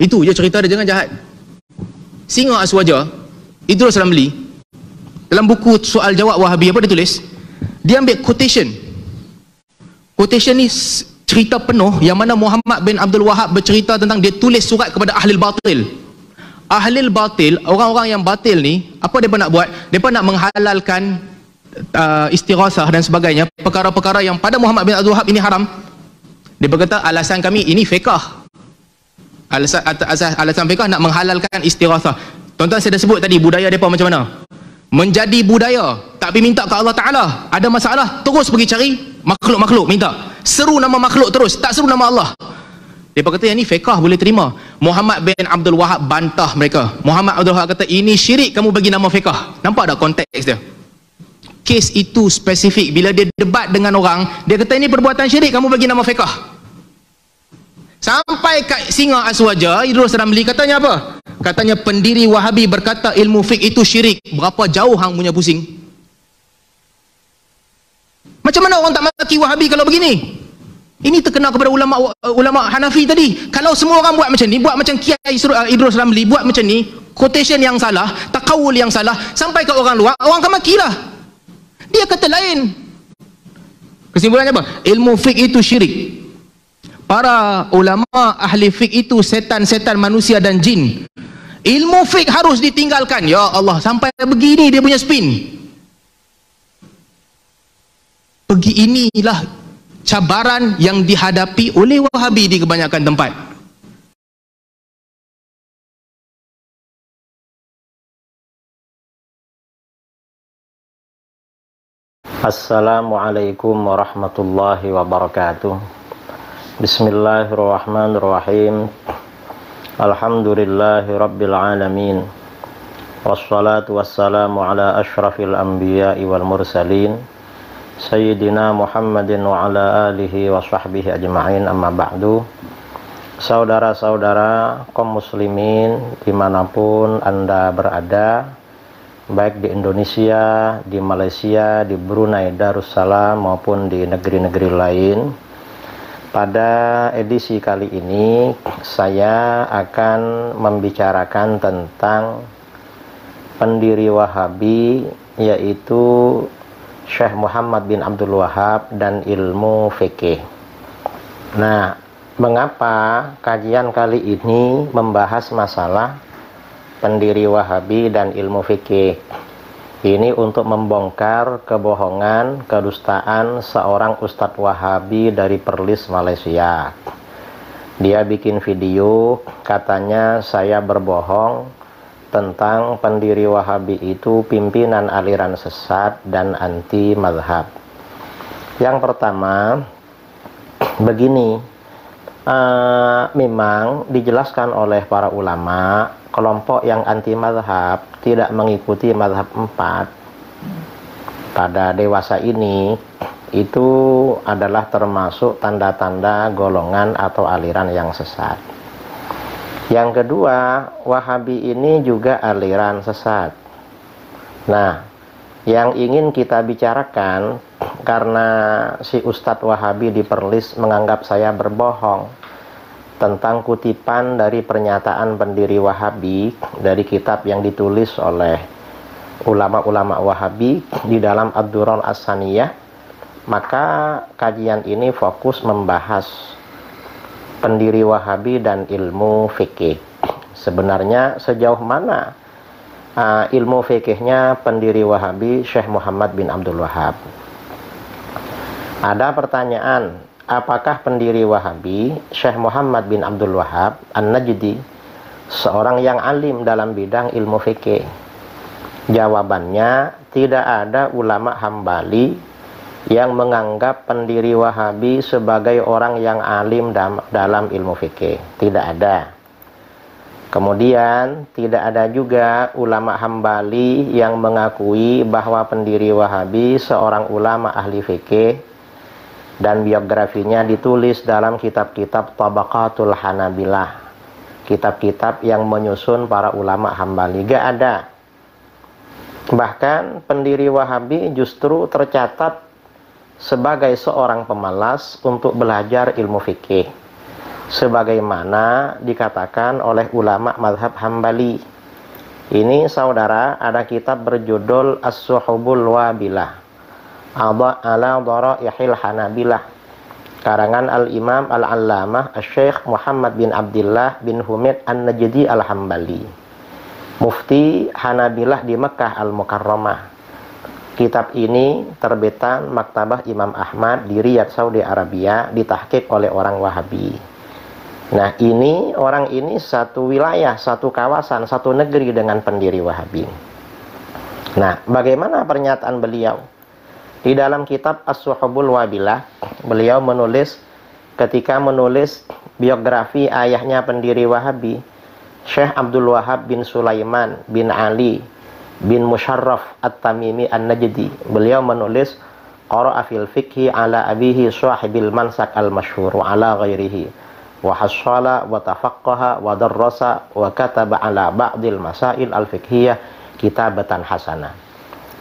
Itu je cerita dia, jangan jahat. Singa Aswaja, Idrus Ramli, dalam buku soal jawab Wahabi, apa dia tulis? Dia ambil quotation. Quotation ni cerita penuh yang mana Muhammad bin Abdul Wahab bercerita tentang dia tulis surat kepada ahli batil. Ahli batil, orang-orang yang batil ni, apa mereka nak buat? Mereka nak menghalalkan istighasah dan sebagainya, perkara-perkara yang pada Muhammad bin Abdul Wahab ini haram. Dia berkata alasan kami ini fiqh. Alasan fiqh nak menghalalkan istighasah. Tuan-tuan saya dah sebut tadi budaya mereka macam mana. Menjadi budaya, tak pergi minta ke Allah Ta'ala. Ada masalah, terus pergi cari makhluk-makhluk, minta. Seru nama makhluk terus, tak seru nama Allah. Dia kata yang ni fiqh boleh terima. Muhammad bin Abdul Wahab bantah mereka. Muhammad Abdul Wahab kata ini syirik, kamu bagi nama fiqh. Nampak tak konteks dia? Kes itu spesifik. Bila dia debat dengan orang, dia kata ini perbuatan syirik, kamu bagi nama fiqh. Sampai kat Singa Aswaja, Idrus Ramli katanya apa? Katanya pendiri Wahabi berkata ilmu fiqh itu syirik. Berapa jauh hang punya pusing? Macam mana orang tak maki Wahabi kalau begini? Ini terkena kepada ulama Hanafi tadi. Kalau semua orang buat macam ni, buat macam Kiai Idrus Ramli buat macam ni, quotation yang salah, taqawul yang salah, sampai ke orang luar, orang akan makilah. Dia kata lain. Kesimpulannya apa? Ilmu fiqh itu syirik. Para ulama ahli fiqh itu setan-setan manusia dan jin. Ilmu fiqh harus ditinggalkan. Ya Allah, sampai begini dia punya spin. Inilah cabaran yang dihadapi oleh Wahabi di kebanyakan tempat. Assalamualaikum warahmatullahi wabarakatuh. Bismillahirrahmanirrahim. Alhamdulillahi rabbil alamin. Wassalatu wassalamu ala ashrafil anbiya'i wal mursalin Sayyidina Muhammadin wa ala alihi wa sahbihi ajma'in, amma ba'du. Saudara-saudara kaum muslimin dimanapun Anda berada, baik di Indonesia, di Malaysia, di Brunei Darussalam maupun di negeri-negeri lain. Pada edisi kali ini saya akan membicarakan tentang pendiri Wahabi, yaitu Syekh Muhammad bin Abdul Wahab dan ilmu fikih. Nah, mengapa kajian kali ini membahas masalah pendiri Wahabi dan ilmu fikih? Ini untuk membongkar kebohongan, kedustaan seorang Ustadz Wahabi dari Perlis, Malaysia. Dia bikin video, katanya saya berbohong tentang pendiri Wahabi itu pimpinan aliran sesat dan anti mazhab. Yang pertama, begini, memang dijelaskan oleh para ulama, kelompok yang anti mazhab tidak mengikuti mazhab 4 pada dewasa ini, itu adalah termasuk tanda-tanda golongan atau aliran yang sesat. Yang kedua, Wahabi ini juga aliran sesat. Nah, yang ingin kita bicarakan, karena si Ustadz Wahabi di Perlis menganggap saya berbohong tentang kutipan dari pernyataan pendiri Wahabi dari kitab yang ditulis oleh ulama-ulama Wahabi di dalam Ad-Durar As-Saniyah, maka kajian ini fokus membahas pendiri Wahabi dan ilmu fikih. Sebenarnya sejauh mana ilmu fikihnya pendiri Wahabi Syekh Muhammad bin Abdul Wahab? Ada pertanyaan, apakah pendiri Wahabi Syekh Muhammad bin Abdul Wahab An-Najdi seorang yang alim dalam bidang ilmu fikih? Jawabannya, tidak ada ulama Hambali yang menganggap pendiri Wahabi sebagai orang yang alim dalam ilmu fikih. Tidak ada. Kemudian tidak ada juga ulama Hambali yang mengakui bahwa pendiri Wahabi seorang ulama ahli fikih dan biografinya ditulis dalam kitab-kitab Tabaqatul Hanabilah, kitab-kitab yang menyusun para ulama Hambali. Gak ada. Bahkan pendiri Wahabi justru tercatat sebagai seorang pemalas untuk belajar ilmu fikih. sebagaimana dikatakan oleh ulama mazhab Hambali. Ini saudara, ada kitab berjudul As-Suhubul Wabilah ala Dharaihil Hanabilah, karangan Al-Imam Al-Allamah Syekh Muhammad bin Abdullah bin Humaid An-Najdi Al-Hambali, Mufti Hanabilah di Mekah Al-Mukarramah. Kitab ini terbitan Maktabah Imam Ahmad di Riyadh, Saudi Arabia, ditahqiq oleh orang Wahabi. Nah, ini orang ini satu wilayah, satu kawasan, satu negeri dengan pendiri Wahabi. Nah, bagaimana pernyataan beliau? Di dalam kitab As-Suhubul Wabilah, beliau menulis, ketika menulis biografi ayahnya pendiri Wahabi, Syekh Abdul Wahab bin Sulaiman bin Ali bin Musharraf At-Tamimi An-Najdi. Beliau menulis, qara'a fil fiqhi ala abihi sahibil mansak al-masyhur wa ala ghairihi wa hassala wa tafaqqaha wa darrasa wa kataba ala ba'dil masail al-fiqhiyah kitabatan hasanah.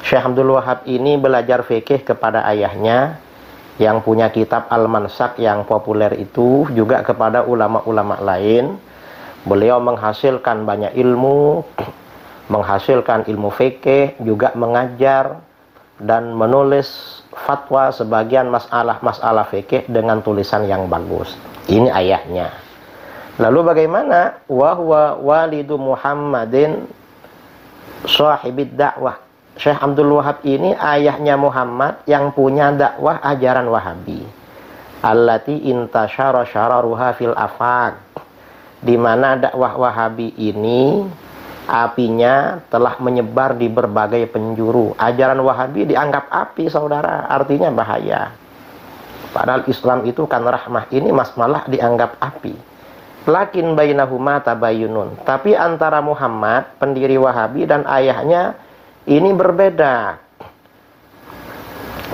Syekh Abdul Wahab ini belajar fikih kepada ayahnya yang punya kitab Al-Mansak yang populer itu, juga kepada ulama-ulama lain. Beliau menghasilkan banyak ilmu, menghasilkan ilmu fikih, juga mengajar dan menulis fatwa sebagian masalah-masalah fikih dengan tulisan yang bagus. Ini ayahnya. Lalu bagaimana? Wa huwa walidu Muhammadin sahibid dakwah. Syekh Abdul Wahab ini ayahnya Muhammad yang punya dakwah ajaran Wahabi. Allati intasyara syararuha fil afaq. Di mana dakwah Wahabi ini apinya telah menyebar di berbagai penjuru. Ajaran Wahabi dianggap api, saudara, artinya bahaya. Padahal Islam itu kan rahmah, ini malah dianggap api. Lakin bainahuma tabayunun. Tapi antara Muhammad, pendiri Wahabi, dan ayahnya ini berbeda.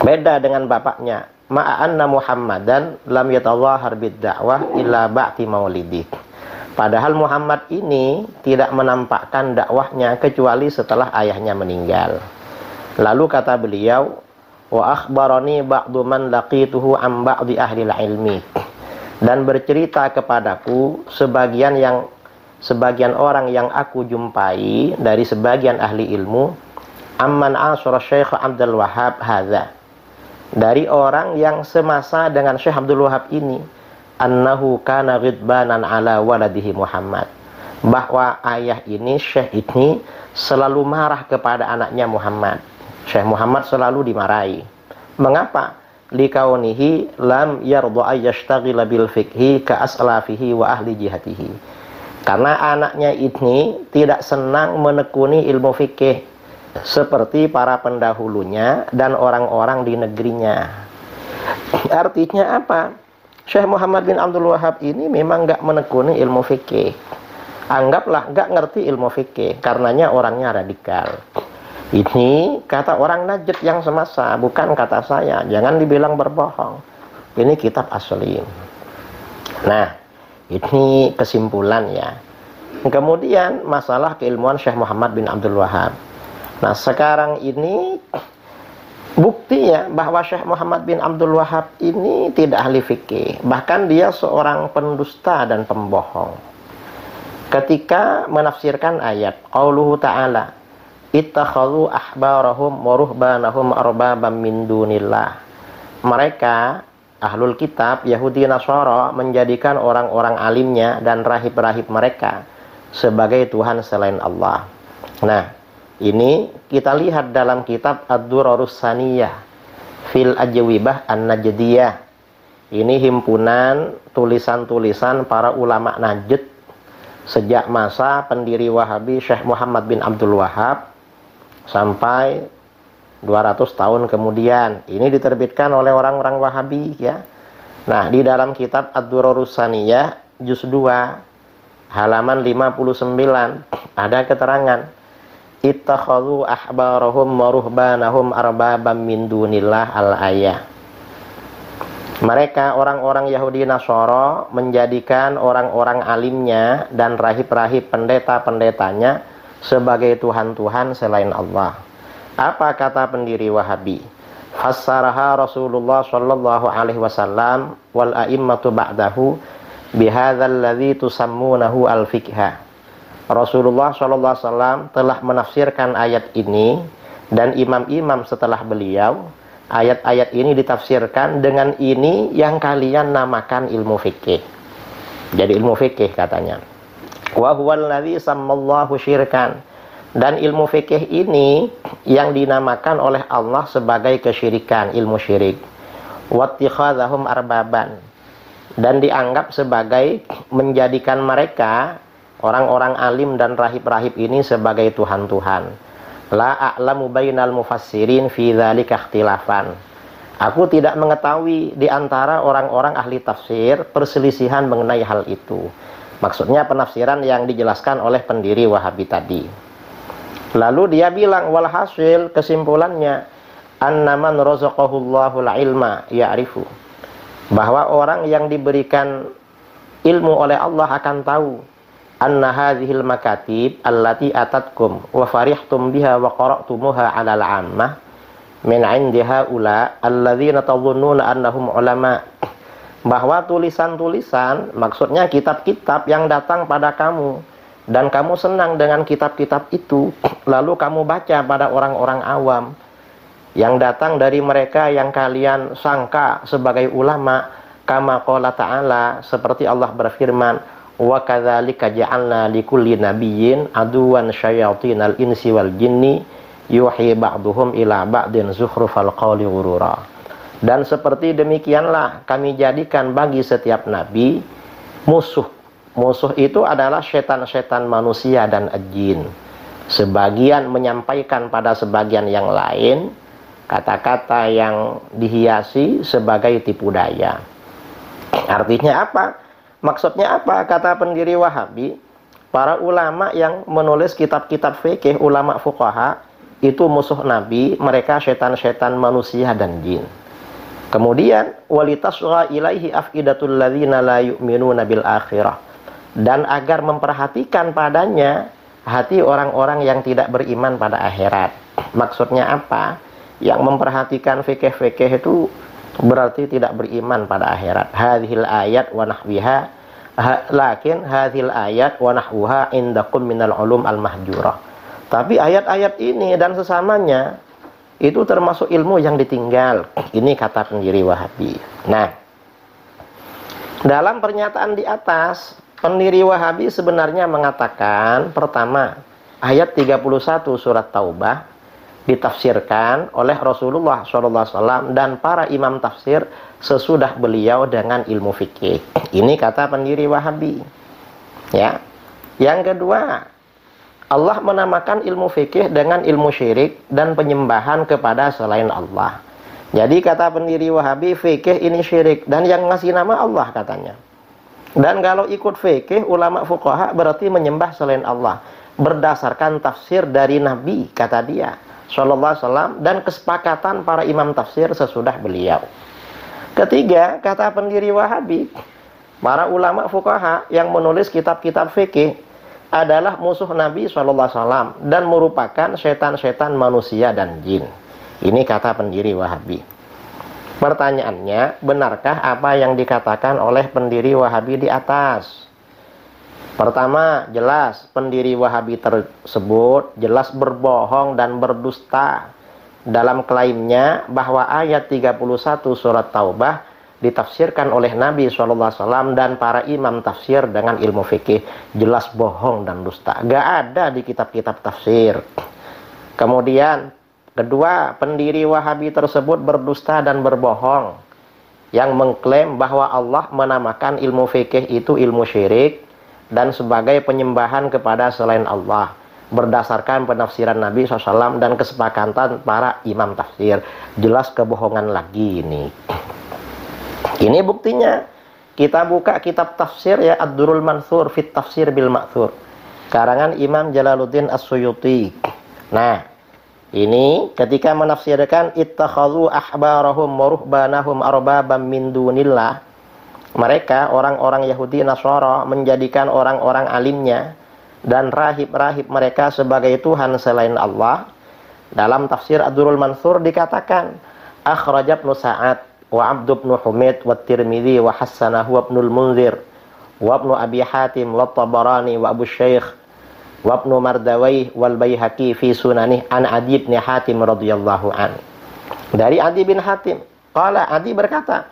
Beda dengan bapaknya. Ma'anna Muhammadan lam yatawahhar bid-da'wah illa ba'ti maulidi. Padahal Muhammad ini tidak menampakkan dakwahnya kecuali setelah ayahnya meninggal. Lalu kata beliau, wa akhbarani ba'du man laqituhu am ba'di ahli ilmi. Dan bercerita kepadaku sebagian orang yang aku jumpai dari sebagian ahli ilmu, amman asara Syekh Abdul Wahab hadza, dari orang yang semasa dengan Syekh Abdul Wahab ini, annahu kana ghidbanan ala waladihi Muhammad, bahwa ayah ini, Syekh ini selalu marah kepada anaknya Muhammad. Syekh Muhammad selalu dimarahi. Mengapa? Likaunihi lam yardu ayyashtagila bil fiqhi ka aslafihi wa ahli jihatihi. Karena anaknya ini tidak senang menekuni ilmu fikih seperti para pendahulunya dan orang-orang di negerinya. Artinya apa? Syekh Muhammad bin Abdul Wahab ini memang nggak menekuni ilmu fikih. Anggaplah nggak ngerti ilmu fikih, karenanya orangnya radikal. Ini kata orang Najd yang semasa, bukan kata saya. Jangan dibilang berbohong. Ini kitab asli. Nah, ini kesimpulan ya. Kemudian masalah keilmuan Syekh Muhammad bin Abdul Wahab. Nah, sekarang ini buktinya bahwa Syekh Muhammad bin Abdul Wahab ini tidak ahli fikih. Bahkan dia seorang pendusta dan pembohong. Ketika menafsirkan ayat qauluhu ta'ala, ittakhadhu ahbarahum wa ruhbanahum arbabam min dunillah. Mereka ahlul kitab Yahudi Nasara menjadikan orang-orang alimnya dan rahib-rahib mereka sebagai Tuhan selain Allah. Nah, ini kita lihat dalam kitab Ad-Durarus Saniyah fil Ajwibah An-Najdiyah. Ini himpunan tulisan-tulisan para ulama Najd sejak masa pendiri Wahabi Syekh Muhammad bin Abdul Wahab sampai 200 tahun kemudian. Ini diterbitkan oleh orang-orang Wahabi ya. Nah, di dalam kitab Ad-Durarus Saniyah juz 2 halaman 59 ada keterangan, ittakhadhu ahbarahum wa ruhbanahum arbabam min dunillah al-ayah. Mereka orang-orang Yahudi Nasara menjadikan orang-orang alimnya dan rahib-rahib pendeta-pendetanya sebagai Tuhan-Tuhan selain Allah. Apa kata pendiri Wahabi? Fassaraha Rasulullah sallallahu alaihi wasallam wal a'immatu ba'dahu bihadzal ladzi tusammunahu al-fiqha. Rasulullah SAW telah menafsirkan ayat ini, dan imam-imam setelah beliau, ayat-ayat ini ditafsirkan dengan ini yang kalian namakan ilmu fikih. Jadi ilmu fikih katanya. Wa huwal ladzi sammallahu syirkan. Dan ilmu fikih ini yang dinamakan oleh Allah sebagai kesyirikan, ilmu syirik. Wattikhadzahum arbaban. Dan dianggap sebagai menjadikan mereka, orang-orang alim dan rahib-rahib ini, sebagai Tuhan-Tuhan. La a'lamu bainal mufassirin fi dzalika ikhtilafan. Aku tidak mengetahui di antara orang-orang ahli tafsir perselisihan mengenai hal itu. Maksudnya penafsiran yang dijelaskan oleh pendiri Wahabi tadi. Lalu dia bilang, walhasil, kesimpulannya, annaman razaqahullahu ilma ya'rifu. Bahwa orang yang diberikan ilmu oleh Allah akan tahu anna hadhil makatib allati atatkum wa farihtum biha wa qara'tumuha 'alal 'ammah min 'indi haula alladzina tadhunnuna annahum ulama. Bahwa tulisan-tulisan, maksudnya kitab-kitab yang datang pada kamu, dan kamu senang dengan kitab-kitab itu, lalu kamu baca pada orang-orang awam yang datang dari mereka yang kalian sangka sebagai ulama, kama qala ta'ala, seperti Allah berfirman, wa kadzalika ja'alna likulli nabiyyin aduwan syayatinal insi wal jinni yuhi ba'duhum ila ba'din zukhrufal qawli ghurura. Dan seperti demikianlah kami jadikan bagi setiap nabi musuh. Musuh itu adalah setan-setan manusia dan jin. Sebagian menyampaikan pada sebagian yang lain kata-kata yang dihiasi sebagai tipu daya. Artinya apa? Maksudnya apa? Kata pendiri Wahabi, para ulama yang menulis kitab-kitab fikih, ulama fuqaha, itu musuh nabi, mereka setan-setan manusia dan jin. Kemudian walitasgha ilaihi afidatul ladzina la yu'minuna bil akhirah. Dan agar memperhatikan padanya hati orang-orang yang tidak beriman pada akhirat. Maksudnya apa? Yang memperhatikan fikih-fikih itu berarti tidak beriman pada akhirat. Hadhil ayat wa nahwiha, lakin hadhil ayat wa nahwuha indakum minal ulum al mahjurah. Tapi ayat-ayat ini dan sesamanya itu termasuk ilmu yang ditinggal. Ini kata pendiri Wahabi. Nah, dalam pernyataan di atas, pendiri Wahabi sebenarnya mengatakan, pertama, ayat 31 surat Taubah ditafsirkan oleh Rasulullah SAW dan para imam tafsir sesudah beliau dengan ilmu fikih. Ini kata pendiri Wahabi. Ya. Yang kedua, Allah menamakan ilmu fikih dengan ilmu syirik dan penyembahan kepada selain Allah. Jadi kata pendiri Wahabi, fikih ini syirik, dan yang ngasih nama Allah katanya. Dan kalau ikut fikih, ulama fuqaha berarti menyembah selain Allah berdasarkan tafsir dari Nabi, kata dia sallallahu alaihi wasallam, dan kesepakatan para imam tafsir sesudah beliau. Ketiga, kata pendiri Wahabi, para ulama fuqaha yang menulis kitab-kitab fikih adalah musuh Nabi SAW dan merupakan setan-setan manusia dan jin. Ini kata pendiri Wahabi. Pertanyaannya, benarkah apa yang dikatakan oleh pendiri Wahabi di atas? Pertama, jelas pendiri Wahabi tersebut jelas berbohong dan berdusta dalam klaimnya bahwa ayat 31 surat Taubah ditafsirkan oleh Nabi SAW dan para imam tafsir dengan ilmu fikih. Jelas bohong dan dusta. Gak ada di kitab-kitab tafsir. Kemudian, kedua, pendiri Wahabi tersebut berdusta dan berbohong yang mengklaim bahwa Allah menamakan ilmu fikih itu ilmu syirik dan sebagai penyembahan kepada selain Allah berdasarkan penafsiran Nabi SAW dan kesepakatan para imam tafsir. Jelas kebohongan lagi ini. Ini buktinya. Kita buka kitab tafsir ya, Ad-Durrul Mansur fit Tafsir bil Ma'thur, karangan Imam Jalaluddin As-Suyuti. Nah, ini ketika menafsirkan ittakhadhu ahbarahum wa ruhbanahum arbabam min dunillah, mereka orang-orang Yahudi Nasara menjadikan orang-orang alimnya dan rahib-rahib mereka sebagai Tuhan selain Allah. Dalam tafsir Ad-Durrul Mansur dikatakan, akhraj Ibnu Sa'ad wa Abd ibn Humaid wa Tirmidzi wa hassanahu Ibnul Munzir wa Ibnu Abi Hatim wa Tabarani wa Abu Syekh wa Ibnu Mardawayh wal Baihaqi fi sunanih an Adi bin Hatim radhiyallahu an. Dari Adi bin Hatim, qala Adi berkata,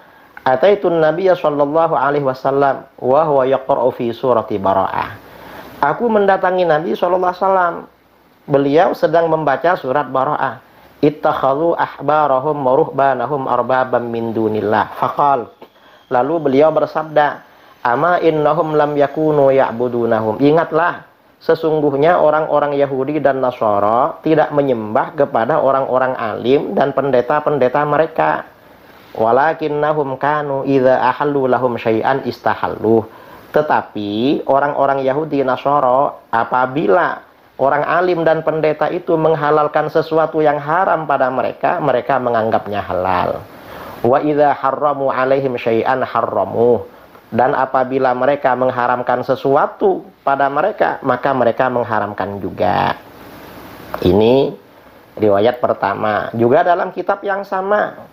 ataitun Nabiyya sallallahu alaihi wasallam wa huwa yaqra'u fi surati Bara'ah. Aku mendatangi Nabi sallallahu alaihi wasallam. Beliau sedang membaca surat Bara'ah. Ittakhadhu ahbarahum wa ruhbanahum arbabam min dunillah. Faqal. Lalu beliau bersabda, ama innahum lam yakunu ya'budunahum. Ingatlah, sesungguhnya orang-orang Yahudi dan Nasara tidak menyembah kepada orang-orang alim dan pendeta-pendeta mereka. Walakinnahum kanu idza ahallu lahum syai'an istahalluh. Tetapi orang-orang Yahudi Nasara apabila orang alim dan pendeta itu menghalalkan sesuatu yang haram pada mereka, mereka menganggapnya halal. Wa idza harramu alaihim syai'an harramuh. Dan apabila mereka mengharamkan sesuatu pada mereka, maka mereka mengharamkan juga. Ini riwayat pertama. Juga dalam kitab yang sama.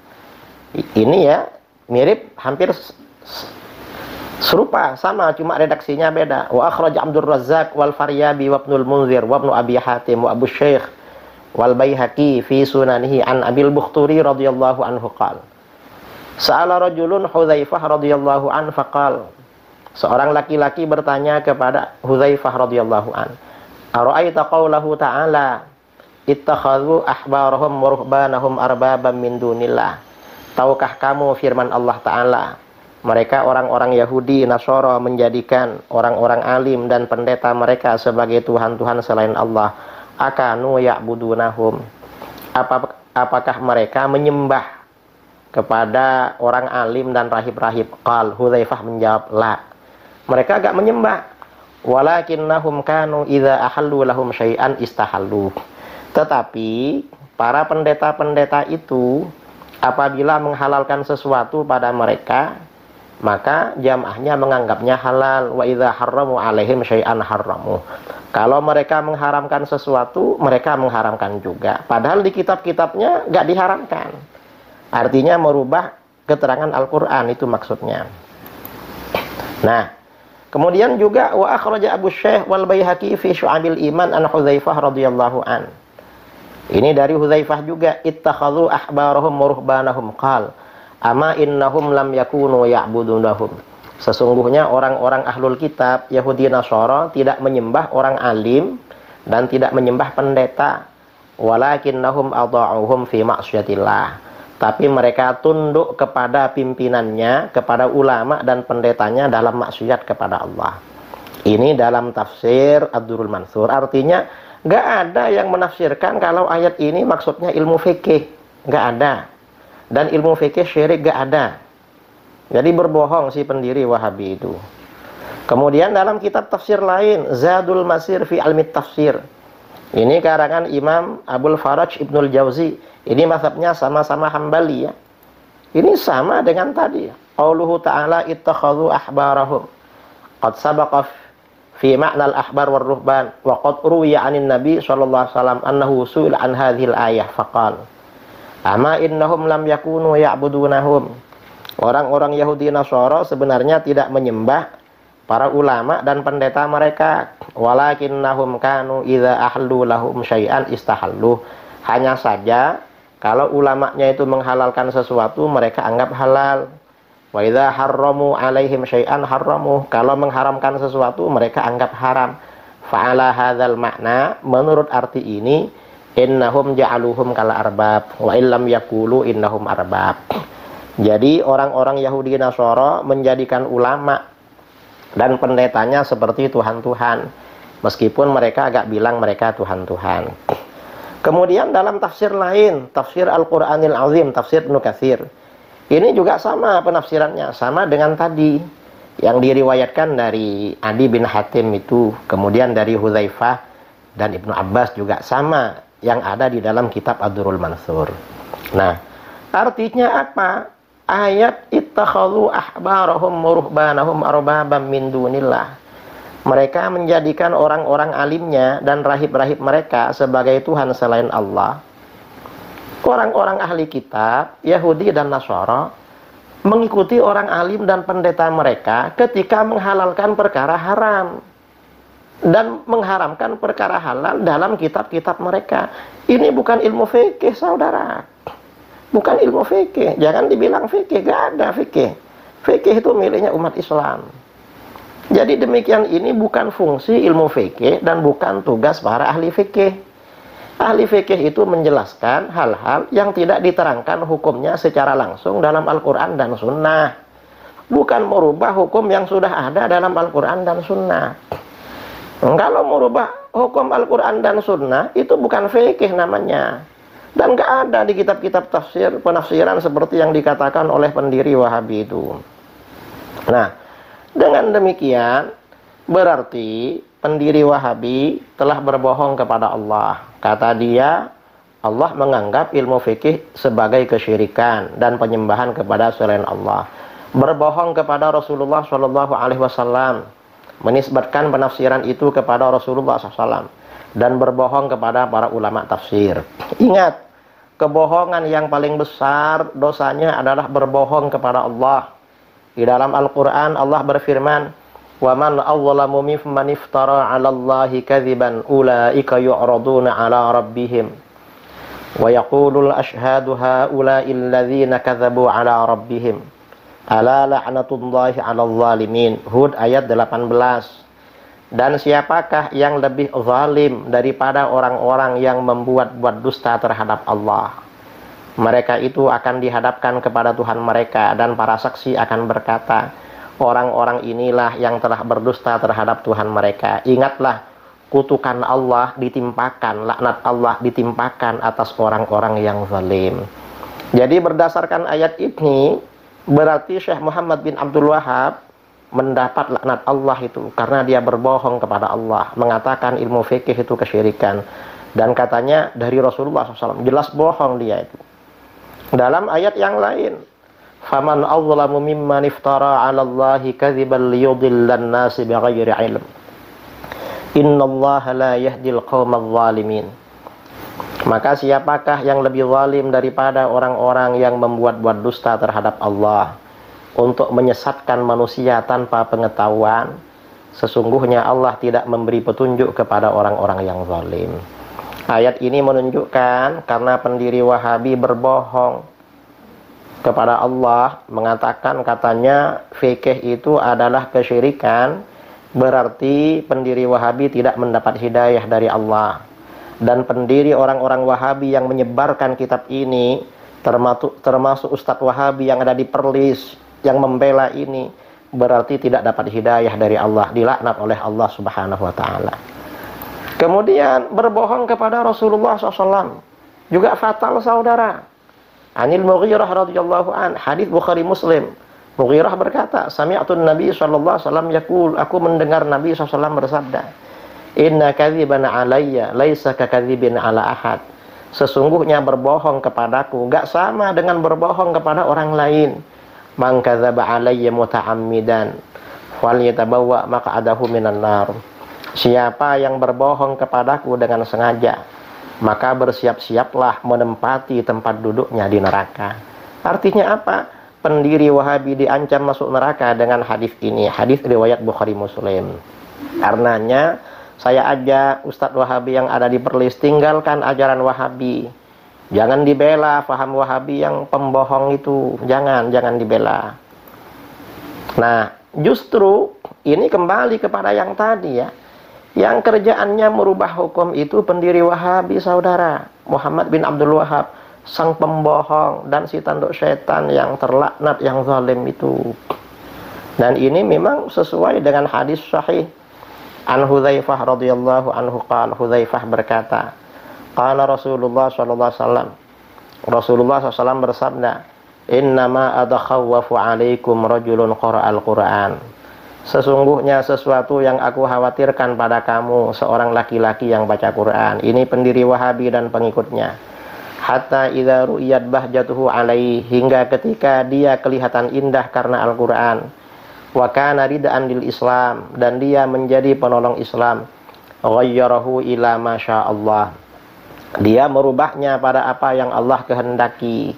Ini ya, mirip, hampir serupa, sama, cuma redaksinya beda. Wa akhraj Abdul Razzaq wal Faryabi wa Ibnul Munzir wa Ibnu Abi Hatim wa Abu Syekh wal Baihaqi fi sunanihi an Abil Bukhturi radhiyallahu anhu qala. Sa'ala rajulun Hudzaifah radhiyallahu an faqal. Seorang laki-laki bertanya kepada Hudzaifah radhiyallahu an, ara'aita qaulahu ta'ala ittakhadhu ahbarahum wa ruhbanahum arbabam min dunillah. Tahukah kamu firman Allah Ta'ala, mereka orang-orang Yahudi Nasara menjadikan orang-orang alim dan pendeta mereka sebagai Tuhan-Tuhan selain Allah. Akanu ya'budunahum. Apakah mereka menyembah kepada orang alim dan rahib-rahib? Qal, Hudzaifah menjawab, la. Mereka agak menyembah. Walakinnahum kanu idza ahallu lahum syai'an istahallu. Tetapi para pendeta-pendeta itu apabila menghalalkan sesuatu pada mereka, maka jamaahnya menganggapnya halal. Wa idza harramu alaihim syai'an harramu. Kalau mereka mengharamkan sesuatu, mereka mengharamkan juga. Padahal di kitab-kitabnya nggak diharamkan. Artinya merubah keterangan Al-Quran, itu maksudnya. Nah, kemudian juga wa akhraja Abu Syekh wal Baihaqi fi Syu'abil Iman an Hudzaifah radhiyallahu an. Ini dari Hudzaifah juga, ittakhadhu ahbarahum wa ruhbanahum qal, ama innahum lam yakunu ya'budunahum. Sesungguhnya orang-orang ahlul kitab Yahudi Nasara tidak menyembah orang alim dan tidak menyembah pendeta. Walakinnahum adha'uhum fi ma'siyatillah. Tapi mereka tunduk kepada pimpinannya, kepada ulama dan pendetanya dalam maksiat kepada Allah. Ini dalam tafsir Ad-Durrul Mansur. Artinya nggak ada yang menafsirkan kalau ayat ini maksudnya ilmu fikih. Nggak ada. Dan ilmu fikih syirik nggak ada. Jadi berbohong si pendiri Wahabi itu. Kemudian dalam kitab tafsir lain, Zadul Masir fi Almit Tafsir. Ini karangan Imam Abul Faraj Ibnul Jauzi. Ini mazhabnya sama-sama Hambali ya. Ini sama dengan tadi. Qauluhu ta'ala ittakhadhu ahbarahum. Qad sabaqa fi ma'na al-ahbar war ruhban wa qad ruwiya 'anin nabi sallallahu alaihi wasallam annahu su'ila an hadhil ayah faqala ama innahum lam yakunu ya'budunahum. Orang-orang Yahudi Nasara sebenarnya tidak menyembah para ulama dan pendeta mereka. Walakinnahum kanu idza ahallu lahum syai'an istahallu. Hanya saja kalau ulamanya itu menghalalkan sesuatu, mereka anggap halal. Wa idza harramu alaihim syai'an harramu. Kalau mengharamkan sesuatu, mereka anggap haram. Fa'ala hadzal makna, menurut arti ini, innahum ja'aluhum kal arbab wa illam yaqulu innahum arbab. Jadi orang-orang Yahudi Nasara menjadikan ulama dan pendetanya seperti Tuhan-Tuhan, meskipun mereka agak bilang mereka Tuhan-Tuhan. Kemudian dalam tafsir lain, tafsir Al-Quranil Azim, tafsir Ibnu Katsir, ini juga sama penafsirannya, sama dengan tadi yang diriwayatkan dari Adi bin Hatim itu, kemudian dari Hudzaifah dan Ibnu Abbas juga sama yang ada di dalam kitab Ad-Durrul Mansur. Nah, artinya apa? Ayat ittakhadhu ahbarahum wa ruhbanahum arbabam min dunillah. Mereka menjadikan orang-orang alimnya dan rahib-rahib mereka sebagai Tuhan selain Allah. Orang-orang ahli kitab, Yahudi dan Nasara, mengikuti orang alim dan pendeta mereka ketika menghalalkan perkara haram dan mengharamkan perkara halal dalam kitab-kitab mereka. Ini bukan ilmu fikih, saudara. Bukan ilmu fikih. Jangan dibilang fikih, gak ada fikih. Fikih itu miliknya umat Islam. Jadi demikian, ini bukan fungsi ilmu fikih dan bukan tugas para ahli fikih. Ahli fikih itu menjelaskan hal-hal yang tidak diterangkan hukumnya secara langsung dalam Al-Quran dan Sunnah. Bukan merubah hukum yang sudah ada dalam Al-Quran dan Sunnah. Kalau merubah hukum Al-Quran dan Sunnah, itu bukan fikih namanya. Dan gak ada di kitab-kitab tafsir, penafsiran seperti yang dikatakan oleh pendiri Wahabi itu. Nah, dengan demikian, berarti pendiri Wahabi telah berbohong kepada Allah. Kata dia, Allah menganggap ilmu fikih sebagai kesyirikan dan penyembahan kepada selain Allah. Berbohong kepada Rasulullah SAW, menisbatkan penafsiran itu kepada Rasulullah SAW, dan berbohong kepada para ulama tafsir. Ingat, kebohongan yang paling besar dosanya adalah berbohong kepada Allah. Di dalam Al-Quran Allah berfirman, وَمَنْ أَظْلَمُ مِمَّنِ افْتَرَى عَلَى اللَّهِ كَذِبًا أُولَئِكَ يُعْرَضُونَ عَلَى رَبِّهِمْ وَيَقُولُ الْأَشْهَادُ هَؤُلَاءِ الَّذِينَ كَذَبُوا عَلَى رَبِّهِمْ أَلَا لَعْنَةُ اللَّهِ عَلَى الظَّالِمِينَ. Hud ayat 18. Dan siapakah yang lebih zalim daripada orang-orang yang membuat-buat dusta terhadap Allah? Mereka itu akan dihadapkan kepada Tuhan mereka, dan para saksi akan berkata, orang-orang inilah yang telah berdusta terhadap Tuhan mereka. Ingatlah, kutukan Allah ditimpakan, laknat Allah ditimpakan atas orang-orang yang zalim. Jadi berdasarkan ayat ini, berarti Syekh Muhammad bin Abdul Wahab mendapat laknat Allah itu karena dia berbohong kepada Allah, mengatakan ilmu fikih itu kesyirikan. Dan katanya dari Rasulullah SAW, jelas bohong dia itu. Dalam ayat yang lain, faman azlamu mimman iftara 'ala Allahi kadziban liyudillan nasi bighairi 'ilm innallaha la yahdil qaumadz zalimin. Maka siapakah yang lebih zalim daripada orang-orang yang membuat-buat dusta terhadap Allah untuk menyesatkan manusia tanpa pengetahuan? Sesungguhnya Allah tidak memberi petunjuk kepada orang-orang yang zalim. Ayat ini menunjukkan karena pendiri Wahabi berbohong kepada Allah, mengatakan katanya fikih itu adalah kesyirikan, berarti pendiri Wahabi tidak mendapat hidayah dari Allah. Dan pendiri orang-orang Wahabi yang menyebarkan kitab ini, termasuk Ustadz Wahabi yang ada di Perlis, yang membela ini, berarti tidak dapat hidayah dari Allah, dilaknat oleh Allah Subhanahu wa Ta'ala. Kemudian berbohong kepada Rasulullah SAW juga fatal, saudara. Anil Mughirah radhiyallahu an, hadis Bukhari Muslim. Mughirah berkata, sami'tun Nabi sallallahu alaihi wasallam yaqul, aku mendengar Nabi SAW bersabda, inna kadziban alayya laisa kakadzibin ala ahad. Sesungguhnya berbohong kepadaku gak sama dengan berbohong kepada orang lain. Man kadzaba alayya muta'ammidan falyatabawwa maq'adahu minan nar. Siapa yang berbohong kepadaku dengan sengaja, maka bersiap-siaplah menempati tempat duduknya di neraka. Artinya apa? Pendiri Wahabi diancam masuk neraka dengan hadis ini, hadis riwayat Bukhari Muslim. Karenanya saya ajak Ustadz Wahabi yang ada di Perlis, tinggalkan ajaran Wahabi. Jangan dibela paham Wahabi yang pembohong itu, jangan dibela. Nah, justru ini kembali kepada yang tadi ya. Yang kerjaannya merubah hukum itu pendiri Wahabi, saudara. Muhammad bin Abdul Wahab, sang pembohong dan si tanduk setan yang terlaknat, yang zalim itu. Dan ini memang sesuai dengan hadis sahih an Hudzaifah radhiyallahu anhu qala, Hudzaifah berkata, qala Rasulullah sallallahu alaihi wasallam, Rasulullah SAW bersabda, innama adakhawwafu alaikum rajulun qara'al Qur'an. Sesungguhnya sesuatu yang aku khawatirkan pada kamu, seorang laki-laki yang baca Quran. Ini pendiri Wahabi dan pengikutnya. Hatta idza ru'iyat bahjatuhu alaihi, hingga ketika dia kelihatan indah karena Al-Quran. Wa kana ridaan lil Islam, dan dia menjadi penolong Islam. Ghayyarahu ila ma Allah. Dia merubahnya pada apa yang Allah kehendaki.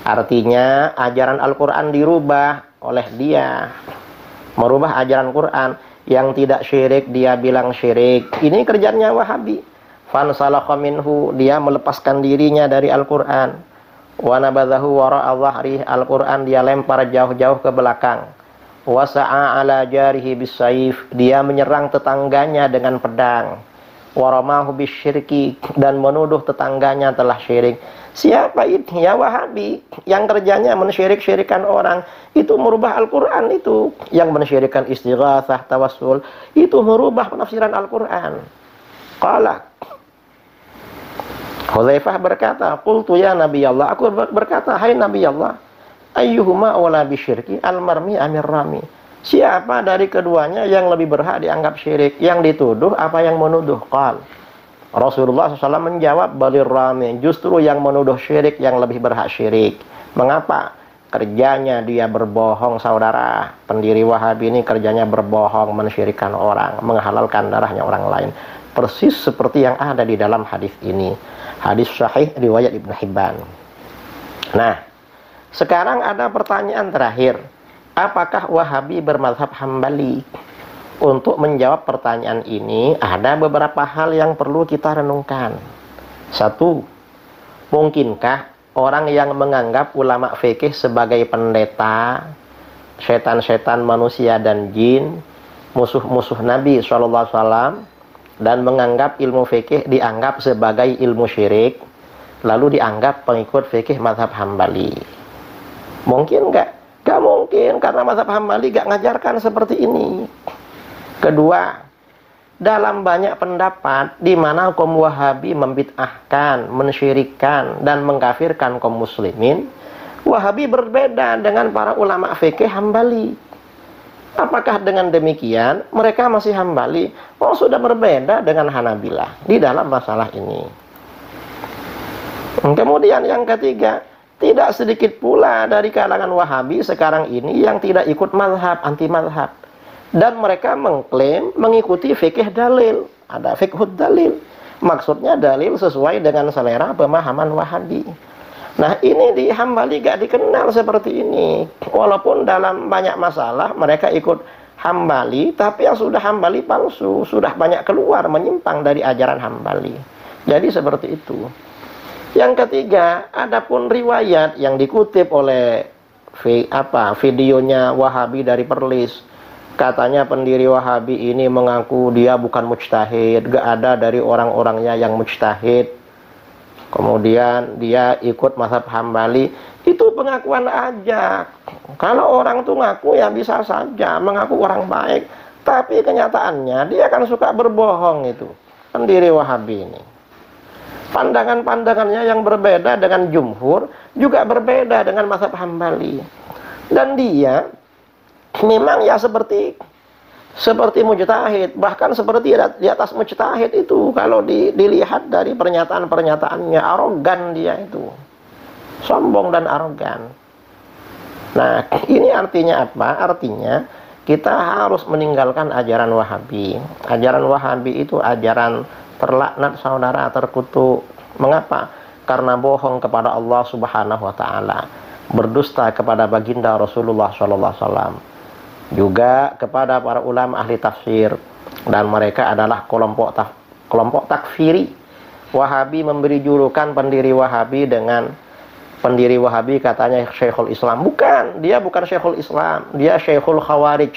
Artinya ajaran Al-Quran dirubah oleh dia, merubah ajaran Quran. Yang tidak syirik dia bilang syirik. Ini kerjanya Wahabi. Fansalakha minhu, dia melepaskan dirinya dari Al-Quran. Wa nabadhahu wara'a dhahri, Al-Quran dia lempar jauh-jauh ke belakang. Wa sa'a ala jarihi bisayf, dia menyerang tetangganya dengan pedang. Wa ramahu bisyirki, dan menuduh tetangganya telah syirik. Siapa ini? Ya Wahabi, yang kerjanya mensyirik-syirikan orang. Itu merubah Al-Quran itu. Yang mensyirikan istighatsah, tawassul, itu merubah penafsiran Al-Quran. Qala, Hudzaifah berkata, qultu ya Nabi Allah, aku berkata, hai Nabi Allah, ayyuhuma awla bisyirki, al-marmi amir rami. Siapa dari keduanya yang lebih berhak dianggap syirik? Yang dituduh apa yang menuduh? Qal, Rasulullah SAW menjawab, balir rami, justru yang menuduh syirik yang lebih berhak syirik. Mengapa? Kerjanya dia berbohong, saudara. Pendiri Wahabi ini kerjanya berbohong, mensyirikan orang, menghalalkan darahnya orang lain. Persis seperti yang ada di dalam hadis ini. Hadis sahih riwayat Ibnu Hibban. Nah, sekarang ada pertanyaan terakhir. Apakah Wahabi bermadzhab Hambali? Untuk menjawab pertanyaan ini, ada beberapa hal yang perlu kita renungkan. Satu, mungkinkah orang yang menganggap ulama fikih sebagai pendeta, setan-setan manusia dan jin, musuh-musuh Nabi SAW, dan menganggap ilmu fikih dianggap sebagai ilmu syirik, lalu dianggap pengikut fikih mazhab Hambali? Mungkin nggak? Nggak mungkin, karena mazhab Hambali nggak ngajarkan seperti ini. Kedua, dalam banyak pendapat di mana kaum Wahabi membid'ahkan, mensyirikkan, dan mengkafirkan kaum muslimin, Wahabi berbeda dengan para ulama fikih Hambali. Apakah dengan demikian mereka masih Hambali? Oh, sudah berbeda dengan Hanabilah di dalam masalah ini. Kemudian yang ketiga, tidak sedikit pula dari kalangan Wahabi sekarang ini yang tidak ikut mazhab, anti mazhab. Dan mereka mengklaim mengikuti fikih dalil. Ada fikhud dalil. Maksudnya dalil sesuai dengan selera pemahaman Wahabi. Nah, ini di Hambali gak dikenal seperti ini. Walaupun dalam banyak masalah mereka ikut Hambali, tapi yang sudah Hambali palsu, sudah banyak keluar menyimpang dari ajaran Hambali. Jadi seperti itu. Yang ketiga, adapun riwayat yang dikutip oleh videonya Wahabi dari Perlis. Katanya pendiri Wahabi ini mengaku dia bukan mujtahid, gak ada dari orang-orangnya yang mujtahid. Kemudian dia ikut mazhab Hambali. Itu pengakuan aja. Kalau orang tuh ngaku ya bisa saja mengaku orang baik, tapi kenyataannya dia kan suka berbohong itu. Pendiri Wahabi ini. Pandangan-pandangannya yang berbeda dengan jumhur juga berbeda dengan mazhab Hambali. Dan dia memang ya seperti mujtahid, bahkan seperti di atas mujtahid itu. Kalau dilihat dari pernyataan-pernyataannya, arogan dia itu, sombong dan arogan. Nah, ini artinya apa? Artinya kita harus meninggalkan ajaran Wahabi. Ajaran Wahabi itu ajaran terlaknat, saudara, terkutuk. Mengapa? Karena bohong kepada Allah Subhanahu wa Ta'ala, berdusta kepada baginda Rasulullah SAW, juga kepada para ulama ahli tafsir, dan mereka adalah kelompok takfiri. Wahabi memberi julukan pendiri Wahabi dengan pendiri Wahabi katanya Syekhul Islam. Bukan, dia bukan Syekhul Islam, dia Syekhul Khawarij,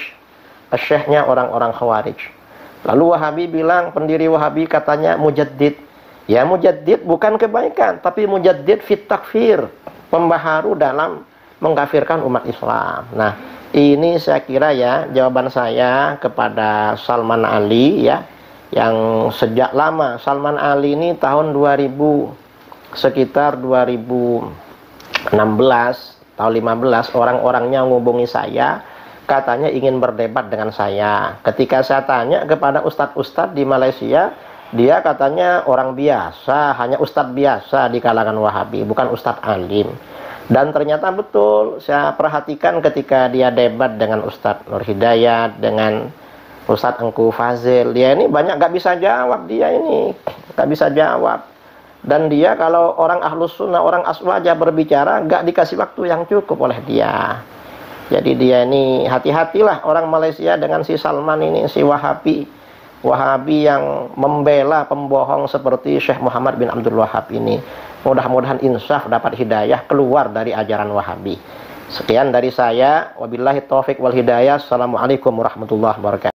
syekhnya orang-orang Khawarij. Lalu Wahabi bilang pendiri Wahabi katanya mujaddid. Ya, mujaddid bukan kebaikan, tapi mujaddid fit takfir, pembaharu dalam mengkafirkan umat Islam. Nah, ini saya kira ya jawaban saya kepada Salman Ali ya, yang sejak lama. Salman Ali ini tahun 2000, sekitar 2016, tahun 15, orang-orangnya menghubungi saya, katanya ingin berdebat dengan saya. Ketika saya tanya kepada ustadz-ustadz di Malaysia, dia katanya orang biasa, hanya ustadz biasa di kalangan Wahabi, bukan ustadz alim. Dan ternyata betul, saya perhatikan ketika dia debat dengan Ustadz Nur Hidayat, dengan Ustadz Engku Fazil, dia ini banyak gak bisa jawab, dia ini gak bisa jawab. Dan dia kalau orang ahlus sunnah, orang aswaja berbicara, gak dikasih waktu yang cukup oleh dia. Jadi dia ini hati-hatilah orang Malaysia dengan si Salman ini, si Wahabi yang membela pembohong seperti Syekh Muhammad bin Abdul Wahab ini. Mudah-mudahan insaf, dapat hidayah, keluar dari ajaran Wahabi. Sekian dari saya, wabillahi taufik wal hidayah. Assalamualaikum warahmatullahi wabarakatuh.